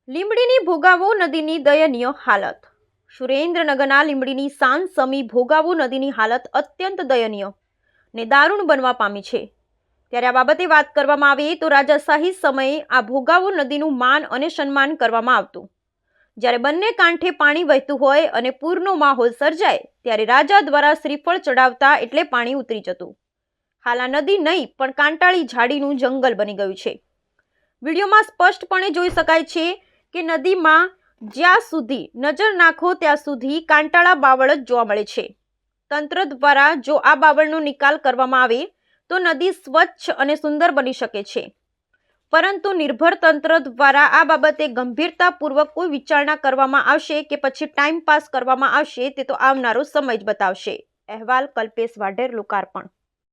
લીંબડીની ભોગાવો નદીની દયનીય હાલત। સુરેન્દ્રનગરના લીંબડીની સાંસમી ભોગાવો નદીની હાલત અત્યંત દયનીય ને દારૂણ બનવા પામી છે। ત્યારે આ બાબતે વાત કરવામાં આવે તો રાજાશાહી સમયે આ ભોગાવો નદીનું માન અને સન્માન કરવામાં આવતું। જ્યારે બંને કાંઠે પાણી વહેતું હોય અને પૂરનો માહોલ સર્જાય ત્યારે રાજા દ્વારા શ્રીફળ ચડાવતા એટલે પાણી ઉતરી જતું। હાલ આ નદી નહીં પણ કાંટાળી ઝાડીનું જંગલ બની ગયું છે। વિડીયોમાં સ્પષ્ટપણે જોઈ શકાય છે કે નદીમાં જ્યાં સુધી નજર નાખો ત્યાં સુધી કાંટાળા બાવળ જ જોવા મળે છે। તંત્ર દ્વારા જો આ બાવળનો નિકાલ કરવામાં આવે તો નદી સ્વચ્છ અને સુંદર બની શકે છે, પરંતુ નિર્ભર તંત્ર દ્વારા આ બાબતે ગંભીરતાપૂર્વક કોઈ વિચારણા કરવામાં આવશે કે પછી ટાઈમ પાસ કરવામાં આવશે તે તો આવનારો સમય જ બતાવશે। અહેવાલ કલ્પેશ વાઢેર, લોકાર્પણ।